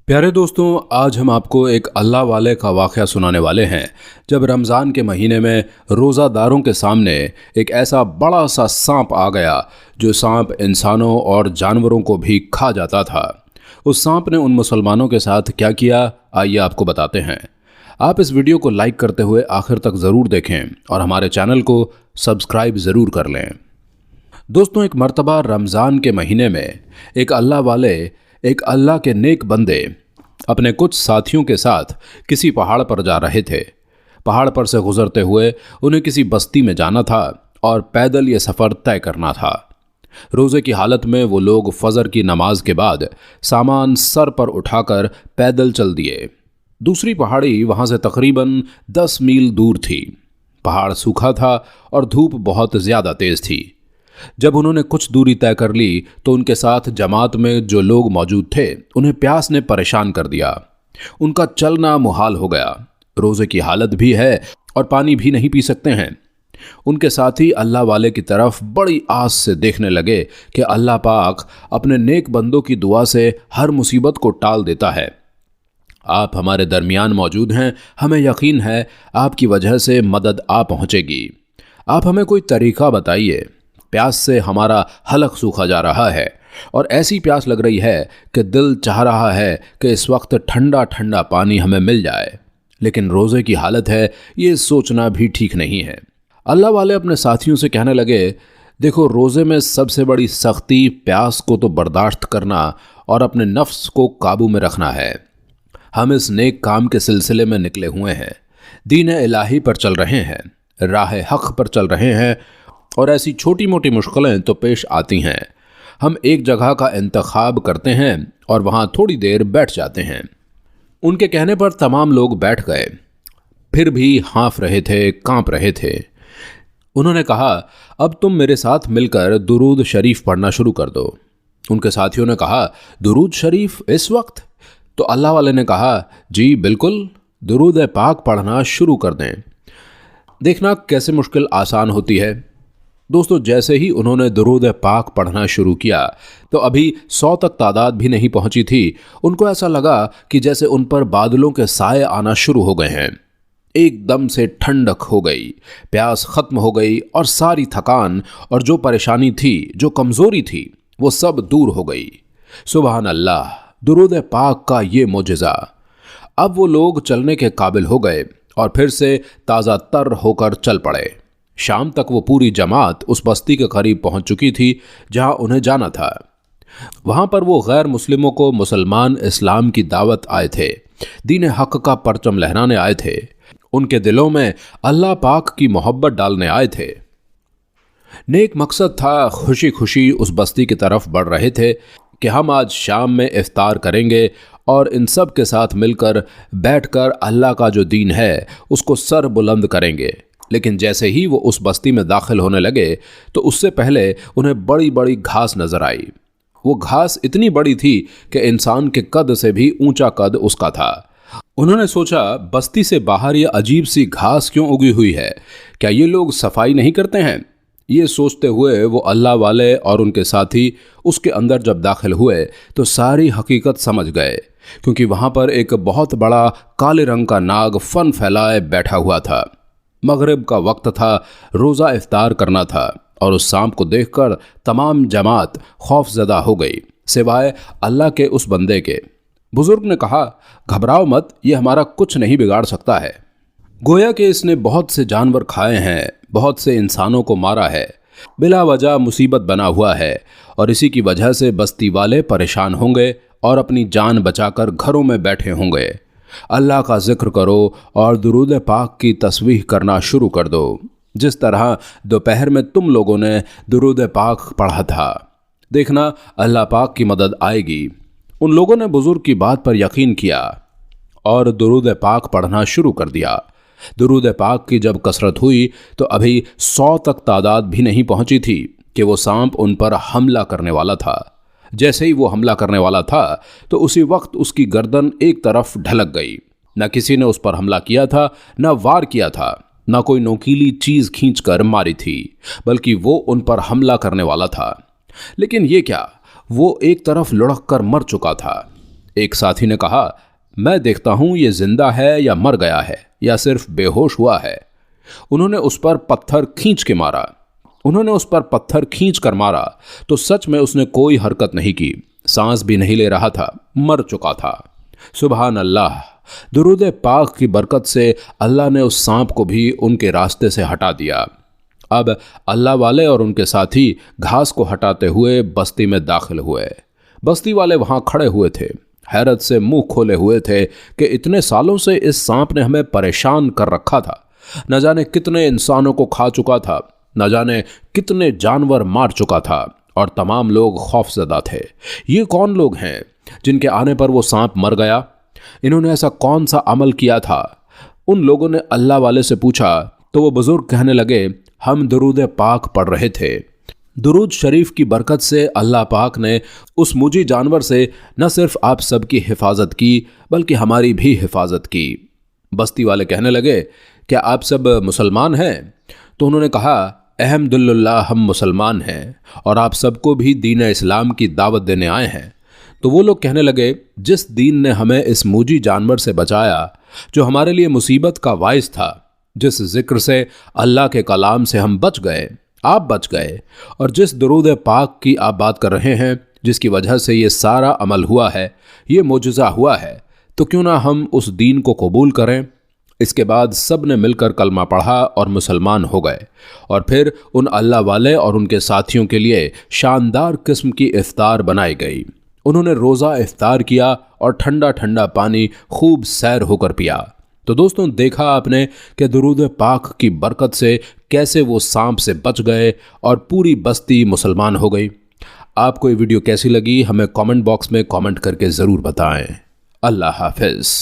प्यारे दोस्तों, आज हम आपको एक अल्लाह वाले का वाक़या सुनाने वाले हैं। जब रमज़ान के महीने में रोज़ादारों के सामने एक ऐसा बड़ा सा सांप आ गया जो सांप इंसानों और जानवरों को भी खा जाता था। उस सांप ने उन मुसलमानों के साथ क्या किया, आइए आपको बताते हैं। आप इस वीडियो को लाइक करते हुए आखिर तक ज़रूर देखें और हमारे चैनल को सब्सक्राइब ज़रूर कर लें। दोस्तों, एक मर्तबा रमज़ान के महीने में एक अल्लाह के नेक बंदे अपने कुछ साथियों के साथ किसी पहाड़ पर जा रहे थे। पहाड़ पर से गुजरते हुए उन्हें किसी बस्ती में जाना था और पैदल ये सफ़र तय करना था। रोज़े की हालत में वो लोग फजर की नमाज के बाद सामान सर पर उठाकर पैदल चल दिए। दूसरी पहाड़ी वहाँ से तकरीबन 10 मील दूर थी। पहाड़ सूखा था और धूप बहुत ज़्यादा तेज़ थी। जब उन्होंने कुछ दूरी तय कर ली तो उनके साथ जमात में जो लोग मौजूद थे उन्हें प्यास ने परेशान कर दिया। उनका चलना मुहाल हो गया। रोज़े की हालत भी है और पानी भी नहीं पी सकते हैं। उनके साथी अल्लाह वाले की तरफ बड़ी आस से देखने लगे कि अल्लाह पाक अपने नेक बंदों की दुआ से हर मुसीबत को टाल देता है। आप हमारे दरमियान मौजूद हैं, हमें यकीन है आपकी वजह से मदद आ पहुँचेगी। आप हमें कोई तरीक़ा बताइए। प्यास से हमारा हलक सूखा जा रहा है और ऐसी प्यास लग रही है कि दिल चाह रहा है कि इस वक्त ठंडा ठंडा पानी हमें मिल जाए, लेकिन रोज़े की हालत है, ये सोचना भी ठीक नहीं है। अल्लाह वाले अपने साथियों से कहने लगे, देखो, रोज़े में सबसे बड़ी सख्ती प्यास को तो बर्दाश्त करना और अपने नफ्स को काबू में रखना है। हम इस नेक काम के सिलसिले में निकले हुए हैं, दीन इलाही पर चल रहे हैं, राह हक़ पर चल रहे हैं और ऐसी छोटी मोटी मुश्किलें तो पेश आती हैं। हम एक जगह का इंतखाब करते हैं और वहाँ थोड़ी देर बैठ जाते हैं। उनके कहने पर तमाम लोग बैठ गए, फिर भी हाँफ रहे थे, कांप रहे थे। उन्होंने कहा, अब तुम मेरे साथ मिलकर दुरूद शरीफ पढ़ना शुरू कर दो। उनके साथियों ने कहा, दुरूद शरीफ इस वक्त? तो अल्लाह वाले ने कहा, जी बिल्कुल, दुरूद पाक पढ़ना शुरू कर दें। देखना कैसे मुश्किल आसान होती है। दोस्तों, जैसे ही उन्होंने दुरूद पाक पढ़ना शुरू किया तो अभी 100 तक तादाद भी नहीं पहुंची थी। उनको ऐसा लगा कि जैसे उन पर बादलों के साए आना शुरू हो गए हैं। एकदम से ठंडक हो गई, प्यास खत्म हो गई और सारी थकान और जो परेशानी थी, जो कमज़ोरी थी, वो सब दूर हो गई। सुबहान अल्लाह, दुरूद पाक का ये मोजज़ा। अब वो लोग चलने के काबिल हो गए और फिर से ताज़ा तर होकर चल पड़े। शाम तक वो पूरी जमात उस बस्ती के करीब पहुंच चुकी थी जहां उन्हें जाना था। वहां पर वो गैर मुस्लिमों को मुसलमान इस्लाम की दावत आए थे, दीन हक का परचम लहराने आए थे, उनके दिलों में अल्लाह पाक की मोहब्बत डालने आए थे। नेक मकसद था, खुशी खुशी उस बस्ती की तरफ बढ़ रहे थे कि हम आज शाम में इफ्तार करेंगे और इन सब के साथ मिलकर बैठकर अल्लाह का जो दीन है उसको सर बुलंद करेंगे। लेकिन जैसे ही वो उस बस्ती में दाखिल होने लगे तो उससे पहले उन्हें बड़ी बड़ी घास नजर आई। वो घास इतनी बड़ी थी कि इंसान के कद से भी ऊंचा कद उसका था। उन्होंने सोचा, बस्ती से बाहर ये अजीब सी घास क्यों उगी हुई है? क्या ये लोग सफाई नहीं करते हैं? ये सोचते हुए वो अल्लाह वाले और उनके साथी उसके अंदर जब दाखिल हुए तो सारी हकीकत समझ गए, क्योंकि वहाँ पर एक बहुत बड़ा काले रंग का नाग फन फैलाए बैठा हुआ था। मगरिब का वक्त था, रोज़ा इफ्तार करना था और उस सांप को देखकर तमाम जमात खौफजदा हो गई, सिवाय अल्लाह के उस बंदे के। बुजुर्ग ने कहा, घबराओ मत, ये हमारा कुछ नहीं बिगाड़ सकता है। गोया कि इसने बहुत से जानवर खाए हैं, बहुत से इंसानों को मारा है, बिला वजह मुसीबत बना हुआ है और इसी की वजह से बस्ती वाले परेशान होंगे और अपनी जान बचाकर घरों में बैठे होंगे। अल्लाह का जिक्र करो और दुरूद पाक की तस्बीह करना शुरू कर दो, जिस तरह दोपहर में तुम लोगों ने दुरूद पाक पढ़ा था। देखना अल्लाह पाक की मदद आएगी। उन लोगों ने बुजुर्ग की बात पर यकीन किया और दुरूद पाक पढ़ना शुरू कर दिया। दुरूद पाक की जब कसरत हुई तो अभी 100 तक तादाद भी नहीं पहुंची थी कि वो सांप उन पर हमला करने वाला था। जैसे ही वो हमला करने वाला था तो उसी वक्त उसकी गर्दन एक तरफ ढलक गई। न किसी ने उस पर हमला किया था, न वार किया था, न कोई नोकीली चीज खींचकर मारी थी, बल्कि वो उन पर हमला करने वाला था। लेकिन ये क्या, वो एक तरफ लुढ़क कर मर चुका था। एक साथी ने कहा, मैं देखता हूं ये जिंदा है या मर गया है या सिर्फ बेहोश हुआ है। उन्होंने उस पर पत्थर खींच कर मारा तो सच में उसने कोई हरकत नहीं की, सांस भी नहीं ले रहा था, मर चुका था। सुभान अल्लाह, दुरूद पाक की बरकत से अल्लाह ने उस सांप को भी उनके रास्ते से हटा दिया। अब अल्लाह वाले और उनके साथी घास को हटाते हुए बस्ती में दाखिल हुए। बस्ती वाले वहां खड़े हुए थे, हैरत से मुंह खोले हुए थे कि इतने सालों से इस सांप ने हमें परेशान कर रखा था। न जाने कितने इंसानों को खा चुका था, न जाने कितने जानवर मार चुका था, और तमाम लोग खौफजदा थे। ये कौन लोग हैं जिनके आने पर वो सांप मर गया? इन्होंने ऐसा कौन सा अमल किया था? उन लोगों ने अल्लाह वाले से पूछा तो वो बुजुर्ग कहने लगे, हम दुरूद पाक पढ़ रहे थे। दुरूद शरीफ की बरकत से अल्लाह पाक ने उस मुजी जानवर से न सिर्फ आप सबकी हिफाजत की बल्कि हमारी भी हिफाजत की। बस्ती वाले कहने लगे, क्या आप सब मुसलमान हैं? तो उन्होंने कहा, अल्हम्दुलिल्लाह हम मुसलमान हैं और आप सबको भी दीन इस्लाम की दावत देने आए हैं। तो वो लोग कहने लगे, जिस दीन ने हमें इस मुजी जानवर से बचाया जो हमारे लिए मुसीबत का बाइस था, जिस जिक्र से अल्लाह के कलाम से हम बच गए, आप बच गए, और जिस दुरूद पाक की आप बात कर रहे हैं जिसकी वजह से ये सारा अमल हुआ है, ये मोजज़ा हुआ है, तो क्यों ना हम उस दीन को कबूल करें। इसके बाद सब ने मिलकर कलमा पढ़ा और मुसलमान हो गए, और फिर उन अल्लाह वाले और उनके साथियों के लिए शानदार किस्म की इफ्तार बनाई गई। उन्होंने रोज़ा इफ्तार किया और ठंडा ठंडा पानी खूब सैर होकर पिया। तो दोस्तों, देखा आपने कि दुरूद पाक की बरकत से कैसे वो सांप से बच गए और पूरी बस्ती मुसलमान हो गई। आपको ये वीडियो कैसी लगी हमें कमेंट बॉक्स में कमेंट करके ज़रूर बताएं। अल्लाह हाफिज़।